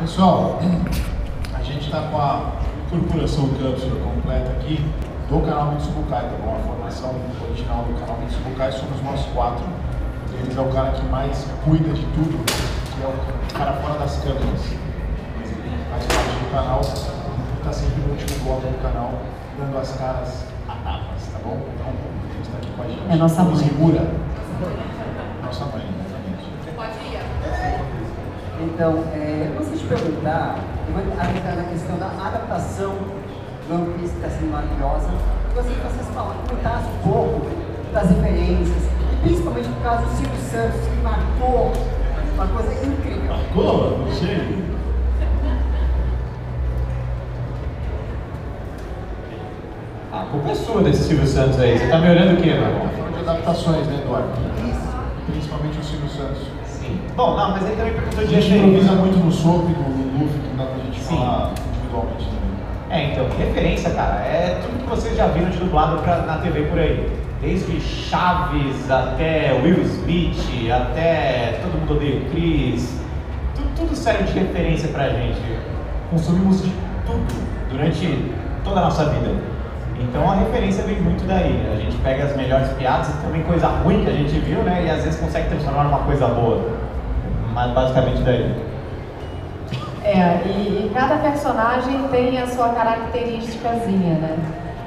Pessoal, a gente está com a corporação Cápsula completa aqui do canal Mitsubukai, tá bom? A formação original do canal Mitsubukai somos nós quatro. Eles é o cara que mais cuida de tudo, que é o cara fora das câmeras. Faz parte do canal, está sempre no último bloco do canal, dando as caras a tapas, tá bom? Então, ele está aqui com a gente. É nossa mãe. Segura. Nossa mãe, exatamente. Você pode ir. Então, eu gostaria de perguntar, eu vou entrar na questão da adaptação do One Piece, que está sendo maravilhosa. Eu gostaria que vocês comentassem um pouco das referências, e principalmente por causa do Silvio Santos, que marcou uma coisa incrível. Marcou? Não sei. A culpa é sua desse Silvio Santos aí. Você tá me olhando o quê, meu irmão? Falando de adaptações, né, Eduardo? Isso. Principalmente o Silvio Santos. Sim. Bom, não, mas ele também perguntou A de gente improvisa referência. muito no Soap, no Luffy, que não dá pra gente Sim. falar individualmente também. Então, referência, cara, é tudo que vocês já viram de dublado na TV por aí. Desde Chaves até Will Smith, até Todo Mundo Odeia o Chris. Tudo serve de referência pra gente. Consumimos de tudo durante toda a nossa vida. Então a referência vem muito daí. A gente pega as melhores piadas e também coisa ruim que a gente viu, né? E às vezes consegue transformar numa coisa boa. Mas basicamente daí. E cada personagem tem a sua característicazinha, né?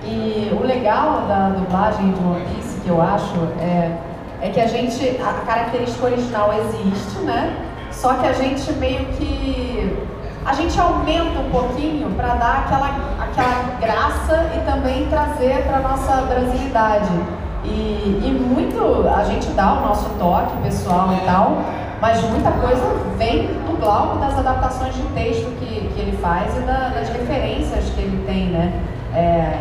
E o legal da dublagem de One Piece, que eu acho, é que a característica original existe, né? Só que a gente meio que... A gente aumenta um pouquinho para dar aquela graça e também trazer para nossa brasilidade. E muito a gente dá o nosso toque pessoal e tal, mas muita coisa vem do Glauco, das adaptações de texto que ele faz e das referências que ele tem, né?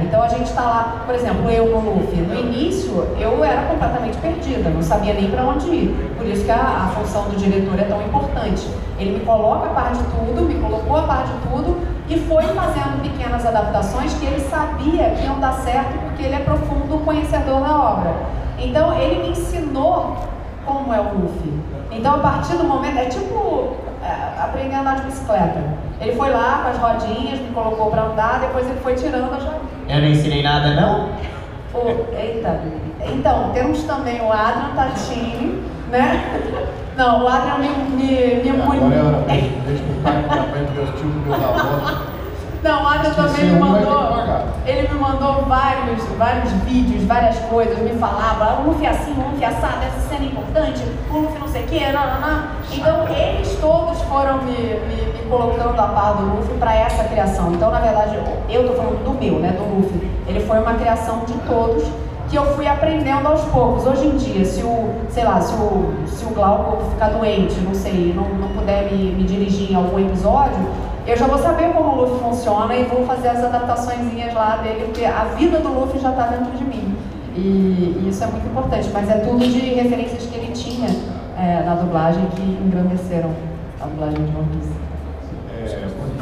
Então a gente está lá, por exemplo, eu no Luffy, no início eu era completamente perdida, não sabia nem para onde ir, por isso que a função do diretor é tão importante. Ele me coloca a par de tudo, me colocou a par de tudo e foi fazendo pequenas adaptações que ele sabia que iam dar certo porque ele é profundo conhecedor da obra. Então ele me ensinou como é o Luffy. Então a partir do momento, é tipo aprender a andar de bicicleta. Ele foi lá com as rodinhas, me colocou para andar, depois ele foi tirando as rodinhas. Eu não ensinei nada, não? Eita. Então, temos também o Adrian Tatini, né? Não, o Adrian me Agora é hora, beijo pro pai, pro pai, pro meus tios, pro meus avós. Não, o Adrian também me mandou. Ele me mandou vários vídeos, várias coisas, me falava, o Luffy assim, o Luffy assado, essa cena é importante, o Luffy não sei o que, não. Então eles todos foram me colocando a par do Luffy para essa criação. Então, na verdade, eu tô falando do meu, né, do Luffy. Ele foi uma criação de todos que eu fui aprendendo aos poucos. Hoje em dia, se o Glauco ficar doente, não sei, não puder me dirigir em algum episódio, eu já vou saber como o Luffy funciona e vou fazer as adaptaçõezinhas lá dele, porque a vida do Luffy já está dentro de mim. E isso é muito importante, mas é tudo de referências que ele tinha na dublagem que engrandeceram a dublagem de One Piece.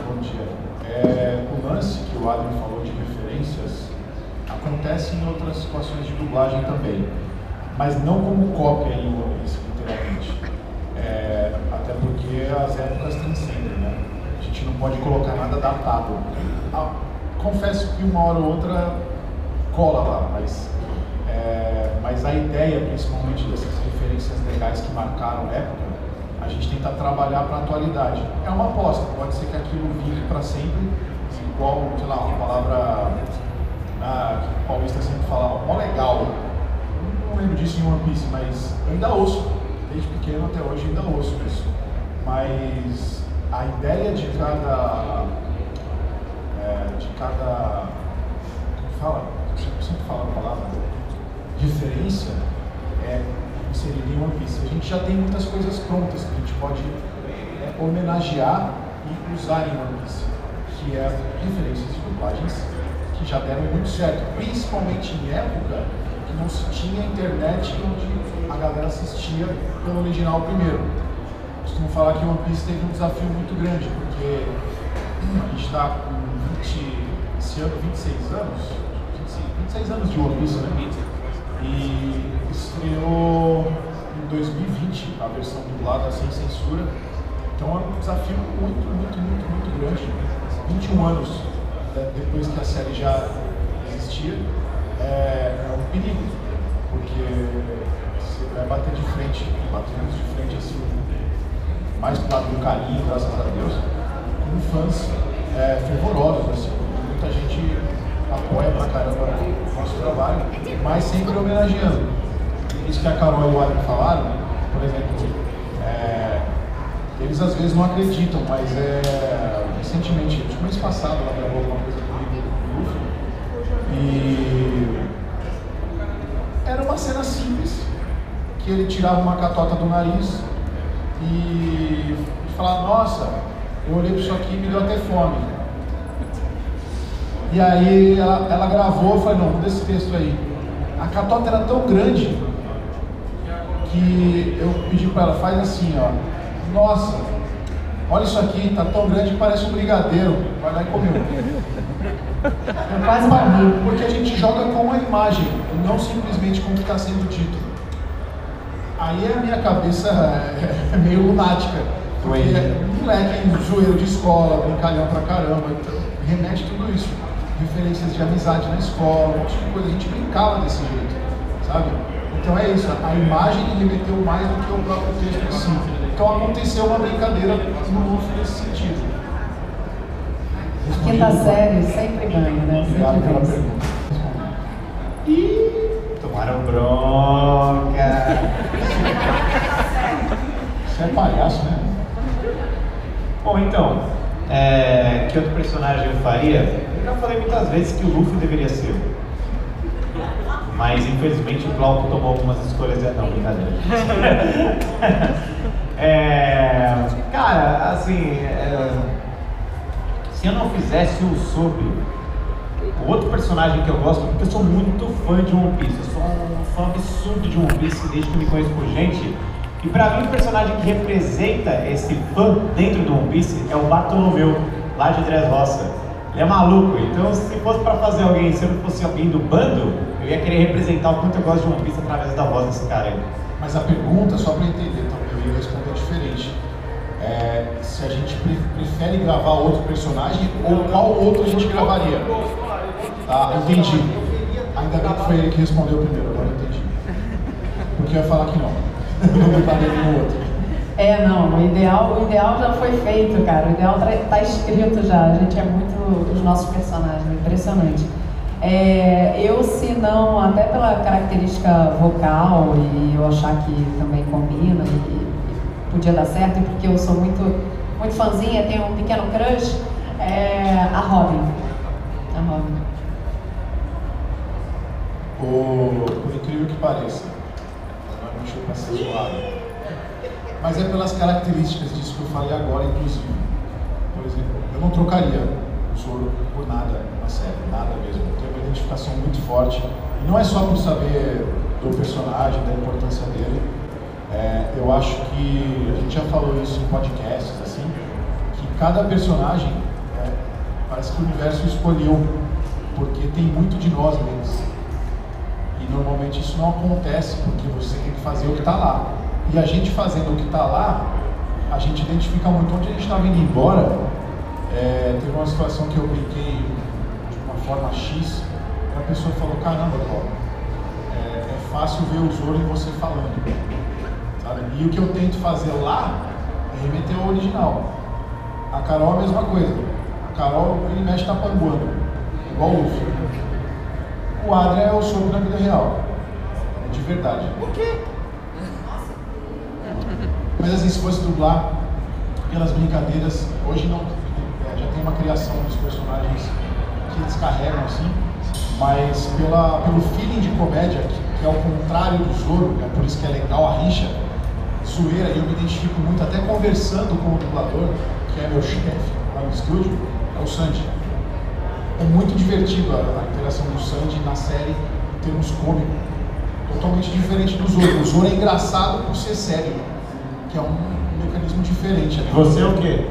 Bom dia. O lance que o Adrian falou de referências acontece em outras situações de dublagem também, mas não como cópia em One Piece, literalmente. Até porque as épocas transcendem, né? A gente não pode colocar nada datado. Confesso que uma hora ou outra cola lá, mas a ideia, principalmente dessas referências legais que marcaram a época, a gente tenta trabalhar para a atualidade. É uma aposta, pode ser que aquilo vive para sempre, igual, sei lá, uma palavra que o paulista sempre falava, mó legal. Não lembro disso em One Piece, mas eu ainda ouço, desde pequeno até hoje ainda ouço isso. Mas a ideia de cada como fala? Eu sempre falo a palavra referência inserida em One Piece. A gente já tem muitas coisas prontas que a gente pode homenagear e usar em One Piece, que é referências de dublagens que já deram muito certo, principalmente em época que não se tinha internet onde a galera assistia pelo original primeiro. Costumo falar que One Piece teve um desafio muito grande, porque a gente está com esse ano 26 anos de One Piece, né? E estreou em 2020 a versão dublada sem censura, Então é um desafio muito grande. 21 anos depois que a série já existia, é um perigo, porque você vai bater de frente, batemos de frente assim, mais pro lado do carinho, graças a Deus, com fãs fervorosos, assim, muita gente apoia pra caramba o nosso trabalho, mas sempre homenageando. Isso que a Carol e o Adam falaram, por exemplo, eles às vezes não acreditam, mas recentemente, acho que mês passado, ela gravou alguma coisa comigo no Luffy, e era uma cena simples, que ele tirava uma catota do nariz e falava, nossa, eu olhei para isso aqui e me deu até fome. E aí ela gravou e falou, não, muda esse texto aí. A catota era tão grande que eu pedi para ela, faz assim, ó, nossa, olha isso aqui, tá tão grande que parece um brigadeiro, vai lá e comeu. Eu quase morri. Porque a gente joga com a imagem, não simplesmente com o que está sendo dito. Aí a minha cabeça é meio lunática, porque moleque zoeiro de escola, brincalhão pra caramba, então remete tudo isso. Referências de amizade na escola, um monte de coisa, a gente brincava desse jeito, sabe? Então é isso, a imagem remeteu mais do que o próprio texto em si. Então aconteceu uma brincadeira no Luffy nesse sentido. Quinta série sempre ganha, né? Obrigado Sempre pela vence. pergunta. Tomaram bronca. Você é palhaço, né? Bom, então, que outro personagem eu faria? Eu já falei muitas vezes que o Luffy deveria ser. Mas infelizmente o Glauco tomou algumas escolhas. Não, brincadeira. Cara, assim, se eu não fizesse o Usopp, o outro personagem que eu gosto, porque eu sou muito fã de One Piece, eu sou um fã absurdo de One Piece desde que eu me conheço por gente, e pra mim o personagem que representa esse fã dentro do One Piece é o Bartolomeu, lá de Dressrosa. Ele é maluco, então se fosse pra fazer alguém, se eu não fosse alguém do bando, eu ia querer representar o quanto eu gosto de One Piece através da voz desse cara aí. Mas a pergunta, só para entender, então, eu ia responder diferente. Se a gente prefere gravar outro personagem ou qual outro a gente gravaria? Tá, entendi. Ainda bem que foi ele que respondeu primeiro, agora eu entendi. Porque eu ia falar que não. Não botaria nenhum outro. Não, o ideal já foi feito, cara. O ideal tá escrito já. A gente é muito os nossos personagens, impressionante. Eu, se não, até pela característica vocal e eu achar que também combina e podia dar certo, e porque eu sou muito fãzinha, tenho um pequeno crush, a Robin. A Robin. Por incrível que pareça, não é muito para ser zoado. Mas é pelas características disso que eu falei agora, inclusive. Por exemplo, eu não trocaria o Zoro por nada na série, nada mesmo. Eu tenho uma identificação muito forte. E não é só por saber do personagem, da importância dele. Eu acho que, a gente já falou isso em podcasts, assim, que cada personagem, parece que o universo escolheu, porque tem muito de nós neles. E normalmente isso não acontece, porque você tem que fazer o que está lá. E a gente fazendo o que está lá, a gente identifica muito. Onde a gente estava indo embora, teve uma situação que eu brinquei de uma forma X, e a pessoa falou, caramba, Paulo, é fácil ver o Zoro em você falando, sabe? E o que eu tento fazer lá é remeter ao original. A Carol é a mesma coisa. A Carol, ele mexe na panguando, igual o Luffy. O Adrian é o Usopp na vida real, de verdade. Por quê? Mas assim, se fosse dublar pelas brincadeiras, hoje não, já tem uma criação dos personagens que eles carregam assim, mas pelo feeling de comédia, que é o contrário do Zoro, por isso que é legal a rixa, zoeira, e eu me identifico muito, até conversando com o dublador, que é meu chefe lá no estúdio, é o Sanji. É muito divertido a interação do Sanji na série em termos cômicos, totalmente diferente do Zoro. O Zoro é engraçado por ser sério, que é um mecanismo diferente. E você é o quê?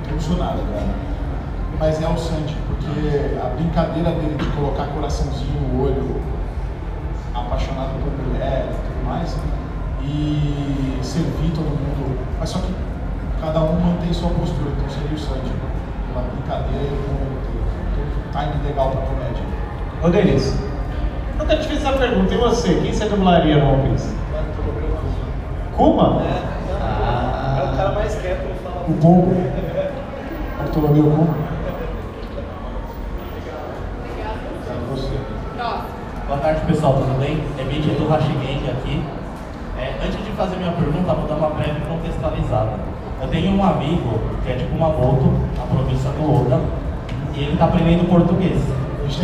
Eu não sou nada, cara. Mas é o Sanji, porque a brincadeira dele de colocar coraçãozinho no olho, apaixonado por mulher e tudo mais, e servir todo mundo. Mas só que cada um mantém sua postura, então seria o Sandy, uma brincadeira com um time legal pra comédia. Ô Denis, nunca te fiz essa pergunta, e você? Quem você dublaria no One Piece? Kuma? É o cara mais quieto, não fala. O Bobo, Bartolomeu Kuma. É você. Boa tarde, pessoal, tudo bem? É Miki do Hashigenki aqui. Antes de fazer minha pergunta, vou dar uma breve contextualizada. Eu tenho um amigo que é tipo uma moto, na província do Oda, e ele tá aprendendo português.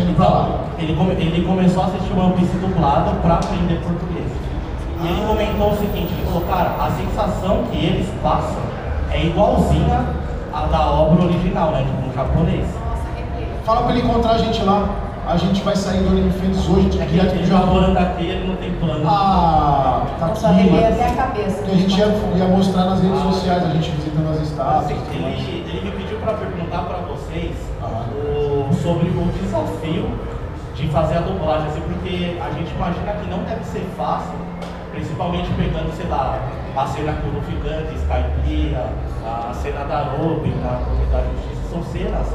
Então, ele começou a assistir One Piece dublado para aprender português. E ele comentou o seguinte, ele falou, cara, a sensação que eles passam é igualzinha à da obra original, né, tipo, no japonês. Fala pra ele encontrar a gente lá. A gente vai sair do Anime Friends hoje, direto do Ele tá Japão. morando aqui, ele não tem plano. Ah, tá Nossa, aqui. arrepiei até a cabeça. Que a gente ia mostrar nas redes sociais, a gente visitando as estátuas. Assim, ele me pediu para perguntar para vocês Ah. sobre o desafio de fazer a dublagem, assim, porque a gente imagina que não deve ser fácil, principalmente pegando, sei lá, a cena com o Luffy Gun, Skypiea, a cena da Robin, da Comunidade de Justiça, são cenas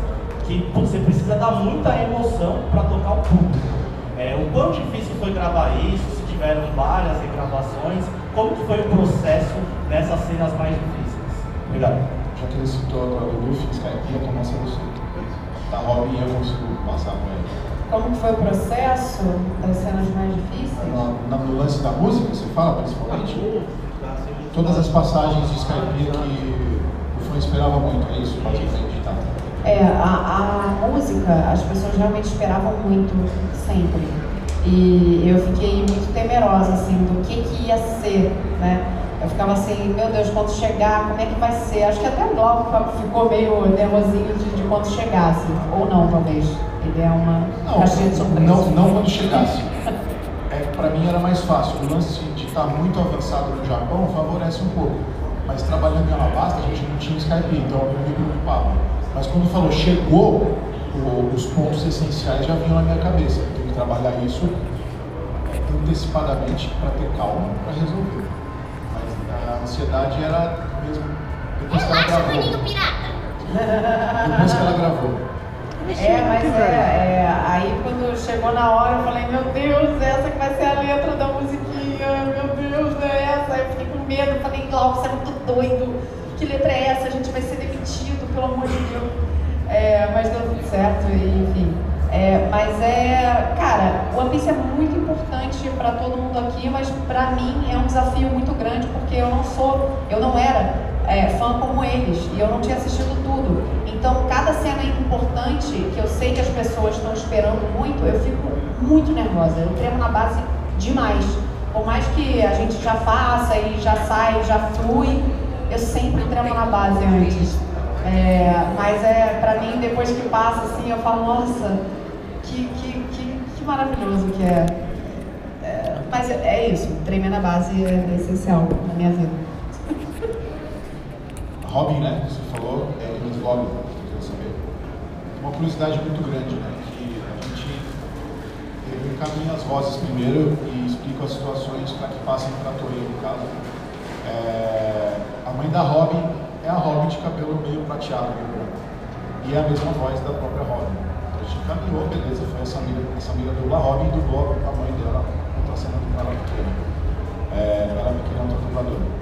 que você precisa dar muita emoção para tocar o público. O quão difícil foi gravar isso, se tiveram várias regravações, como que foi o processo nessas cenas mais difíceis? Obrigado. Já que ele citou agora o Luffy, Skypiea, começa você. Da Robin eu consigo passar pra ele. Como que foi o processo das cenas mais difíceis? No lance da música, você fala principalmente? Todas as passagens de Skypiea que o fã esperava muito, é isso? Pode acreditar. A música, as pessoas realmente esperavam muito, sempre. E eu fiquei muito temerosa, assim, do que ia ser, né? Eu ficava assim, meu Deus, quando chegar, como é que vai ser? Acho que até o Glauco ficou meio nervosinho de quando chegasse. Ou não, talvez. Ele é uma caixinha de surpresa. Não quando chegasse. Pra mim era mais fácil. O lance de estar muito avançado no Japão favorece um pouco. Mas trabalhando em Alabasta, a gente não tinha Skype, então eu me preocupava. Mas quando falou chegou, os pontos essenciais já vinham na minha cabeça. Eu tenho que trabalhar isso antecipadamente para ter calma para resolver. Mas a ansiedade era mesmo depois que ela gravou. Depois que ela gravou. Aí quando chegou na hora eu falei, meu Deus, essa que vai ser a letra da musiquinha, meu Deus, é essa. Aí eu fiquei com medo, falei, Glauco, você é muito doido, que letra é essa? A gente vai ser demitido, pelo amor de Deus. Mas deu tudo certo, e, enfim. Cara, o One Piece é muito importante para todo mundo aqui, mas para mim é um desafio muito grande, porque eu não era fã como eles, e eu não tinha assistido tudo. Então, cada cena importante, que eu sei que as pessoas estão esperando muito, eu fico muito nervosa, eu tremo na base demais. Por mais que a gente já faça e já sai, já flui, eu sempre tremo na base antes. Mas pra mim, depois que passa, assim, eu falo, nossa, que maravilhoso que é. Mas é isso, tremer na base é essencial na minha vida. Robin, né? Você falou, Miss Robin, eu queria saber. Uma curiosidade muito grande, né? Que a gente encaminha as vozes primeiro e explica as situações para que passem para a Toei, no caso. A mãe da Robin é a Robin de cabelo meio prateado, meio branco. E é a mesma voz da própria Robin. Então a gente encaminhou, beleza, foi essa amiga dubla a Robin e dublou a mãe dela, contracenando com ela pequena. Ela pequena é outra dubladora.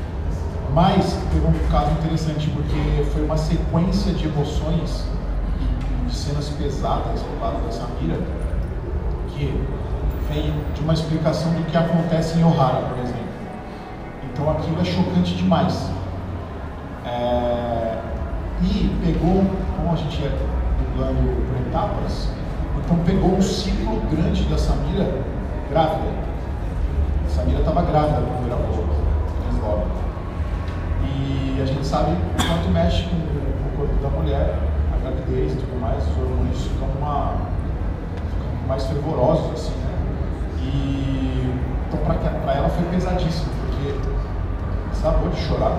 Mas teve um caso interessante, porque foi uma sequência de emoções e de cenas pesadas ao lado da Samira, que vem de uma explicação do que acontece em Ohara, por exemplo. Então aquilo é chocante demais. E pegou, como a gente ia dublando por etapas, então pegou um ciclo grande da Samira grávida. A Samira estava grávida quando gravou Translob. E a gente sabe o quanto mexe com o corpo da mulher, a gravidez e tudo mais, os hormônios ficam mais fervorosos, assim, né? E então para ela foi pesadíssimo, porque sabor de chorar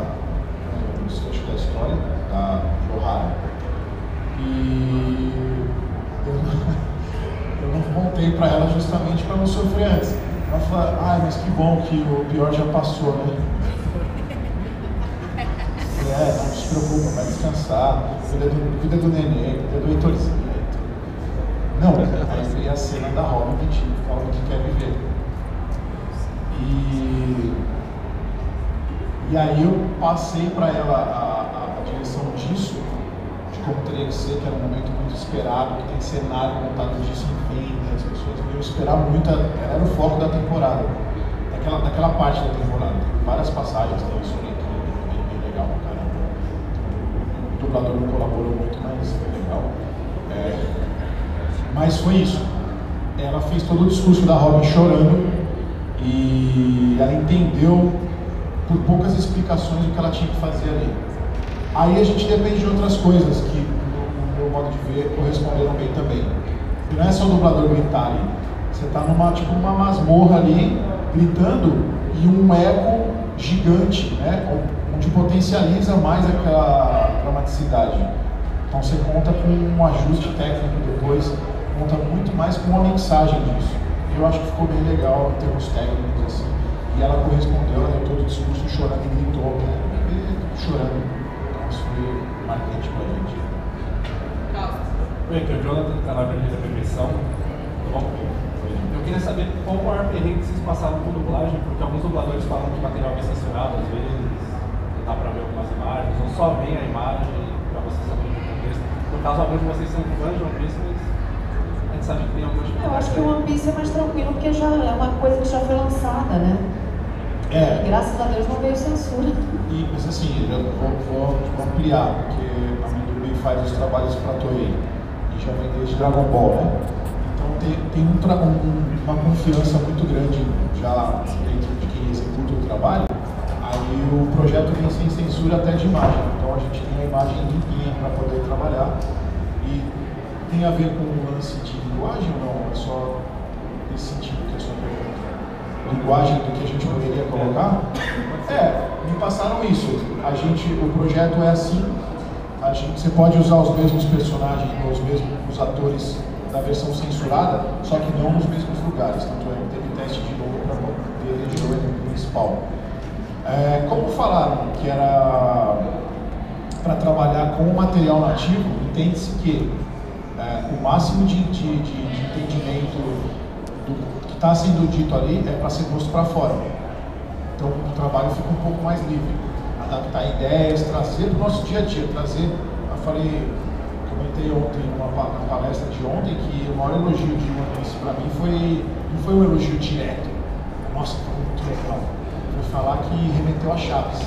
no desfecho da história da Ohara. E eu não contei para ela justamente para não sofrer antes. Ela falou, mas que bom que o pior já passou, né? não se preocupa, vai descansar, cuida do neném, cuida do Heitorzinho. Não, aí veio a cena da Robin pedindo, falando que quer viver. E aí eu passei para ela a direção disso, de como teria que ser, que era um momento muito esperado, que tem cenário montado disso em venda, as pessoas iam esperar muito, ela era o foco da temporada, daquela parte da temporada. Tem várias passagens, tem isso aqui, bem legal pra caramba. O dublador não colaborou muito, mas foi legal. Mas foi isso. Ela fez todo o discurso da Robin chorando e ela entendeu por poucas explicações o que ela tinha que fazer ali. Aí a gente depende de outras coisas que, no meu modo de ver, corresponderam bem também. E não é só o dublador gritar ali. Você está numa masmorra ali, gritando, e um eco gigante, né? Onde potencializa mais aquela dramaticidade. Então você conta com um ajuste técnico depois, conta muito mais com uma mixagem disso. Eu acho que ficou bem legal em termos técnicos, assim. E ela correspondeu, ela deu todo o discurso chorando e gritou, chorando. Então isso foi marcante pra gente. Oi, aqui é o Jonathan, do canal Grande da Perfeição. Tudo bom? Eu queria saber qual o maior perrengue que vocês passaram com dublagem, porque alguns dubladores falam que o material é censurado, às vezes não dá pra ver algumas imagens, ou só vem a imagem pra vocês saberem o contexto. No caso, alguns de vocês são fãs de One Piece, mas a gente sabe que tem algumas dificuldades. Eu acho que o One Piece é mais tranquilo, porque já é uma coisa que já foi lançada, né? E graças a Deus não veio censura. Mas assim, eu vou ampliar, porque a Midway faz os trabalhos para Toei, e já vem desde Dragon Ball, né? Então tem uma confiança muito grande já dentro de quem executa o trabalho. Aí o projeto vem sem censura até de imagem, então a gente tem a imagem limpinha para poder trabalhar. E tem a ver com o lance de linguagem ou não? É só nesse sentido que a sua pergunta? Linguagem do que a gente poderia colocar? Me passaram isso. O projeto é assim, você pode usar os mesmos personagens, os atores da versão censurada, só que não nos mesmos lugares. Tanto é que teve teste de novo para poder eleger o elenco principal. Como falaram que era para trabalhar com o material nativo, entende-se que o máximo de entendimento do que está sendo dito ali é para ser posto para fora. Então o trabalho fica um pouco mais livre. Adaptar ideias, trazer para o nosso dia a dia, comentei ontem, na palestra de ontem, que o maior elogio de One Piece para mim não foi um elogio direto. Nossa, foi muito legal. Foi falar que remeteu a Chaves.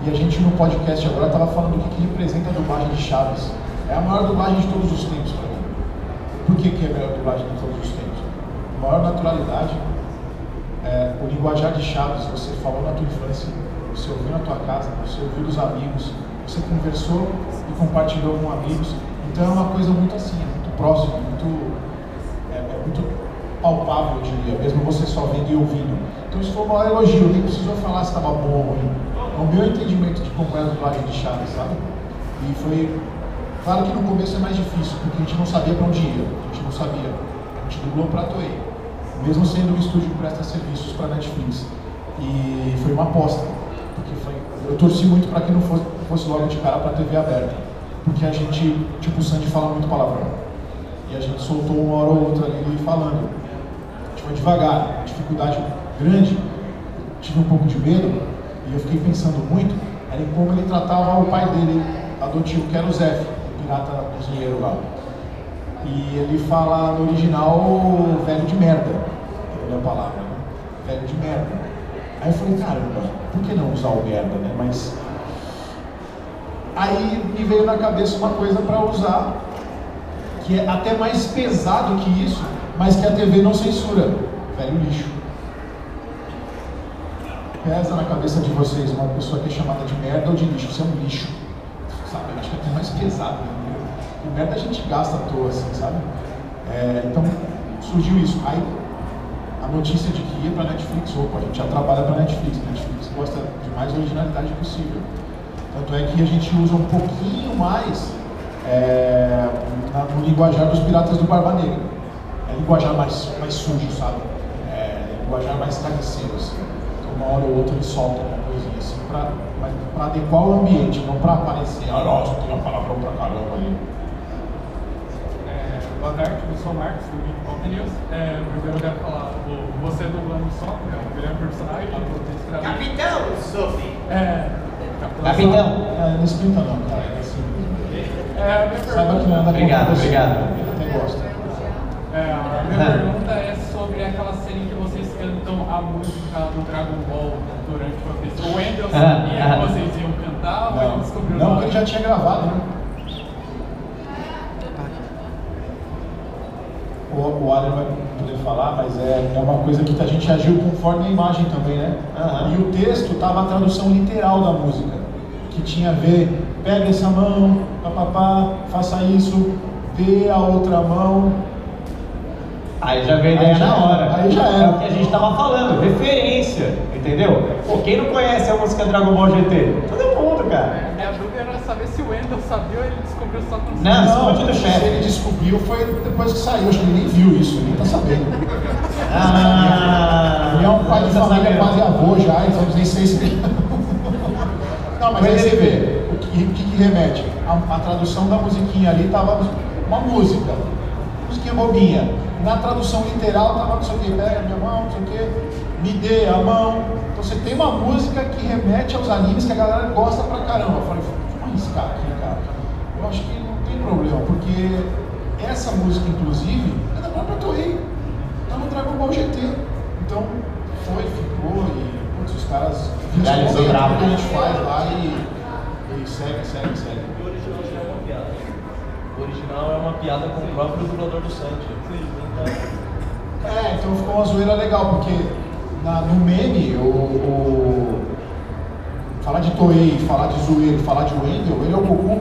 E a gente no podcast agora estava falando do que representa a dublagem de Chaves. É a maior dublagem de todos os tempos para mim. Por que é a melhor dublagem de todos os tempos? Maior naturalidade, o linguajar de Chaves, você falou na tua infância, você ouviu na tua casa, você ouviu dos amigos, você conversou e compartilhou com amigos, então é uma coisa muito assim, muito próxima, muito palpável, eu diria, mesmo você só vendo e ouvindo. Então isso foi o maior elogio, nem precisou falar se estava bom ou ruim. O meu entendimento de como é a dublagem de Chaves, sabe? E foi, claro que no começo é mais difícil, porque a gente não sabia para onde ia, a gente não sabia, a gente dublou para a Toei. Mesmo sendo um estúdio que presta serviços para a Netflix. E foi uma aposta, porque eu torci muito para que não fosse logo de cara para a TV aberta, porque a gente, tipo o Sandy, fala muito palavrão. E a gente soltou uma hora ou outra ali falando. A gente foi devagar, dificuldade grande, tive um pouco de medo, e eu fiquei pensando muito em como ele tratava o pai dele, adotivo, que era o Zef, o pirata cozinheiro lá. E ele fala no original velho de merda, é a palavra, né? Velho de merda. Aí eu falei, caramba, por que não usar o merda, né? Mas aí me veio na cabeça uma coisa para usar, que é até mais pesado que isso, mas que a TV não censura, velho lixo. Pesa na cabeça de vocês uma pessoa que é chamada de merda ou de lixo, você é um lixo, sabe? Eu acho que é até mais pesado, né? O merda a gente gasta à toa, assim, sabe? Então, surgiu isso. Aí, a notícia de que ia pra Netflix, opa, a gente já trabalha pra Netflix gosta de mais originalidade possível. Tanto é que a gente usa um pouquinho mais no linguajar dos Piratas do Barba Negra. É linguajar mais sujo, sabe? Linguajar mais carniceiro, assim. Então, uma hora ou outra ele solta uma coisinha assim, pra adequar o ambiente, não pra aparecer, nossa, tem uma palavrão pra caramba ali. Boa tarde, eu sou o Marcos, do Geek Pop News. Primeiro eu quero falar, você dublando o Sop, é o melhor personagem. Capitão, Sophie! Capitão! Não esquenta não, cara, é assim. Saiba que não anda Obrigado. Ele até gosta. A minha pergunta é sobre aquela cena em que vocês cantam a música do Dragon Ball durante o texto. O Wendel sabia que vocês iam cantar ou ele descobriu Não, porque ele já tinha gravado, né? O Adrian vai poder falar, mas é uma coisa que a gente agiu conforme a imagem também, né? E o texto estava a tradução literal da música, que tinha a ver, pega essa mão, papapá, faça isso, dê a outra mão. Aí já veio a ideia na hora. Aí já era. É o que a gente tava falando, referência, entendeu? Pô, quem não conhece a música Dragon Ball GT? Todo mundo, cara. Minha dúvida era saber se o Wendel sabia ou ele descobriu só quando Não, Não, do se chefe. ele descobriu foi depois que saiu, acho que ele nem viu isso, ele nem tá sabendo. Ele é um pai de família, quase avô já, então nem sei se... Não, mas aí você vê, o que remete? A tradução da musiquinha ali tava uma música, musiquinha bobinha. Na tradução literal tava não sei o que, pega minha mão, não sei o que, me dê a mão. Então você tem uma música que remete aos animes que a galera gosta pra caramba. Eu falei, vamos arriscar aqui, cara. Eu acho que não tem problema, porque essa música, inclusive, é da própria Toei. Tá no Dragon Ball GT. Então, ficou e putz, os caras Realizou bravo. o que a gente faz lá e segue. O original já é uma piada. O original é uma piada com o próprio dublador do Sanji. Então ficou uma zoeira legal, porque no meme, falar de Toei, falar de zoeiro, falar de Wendel, ele é o Goku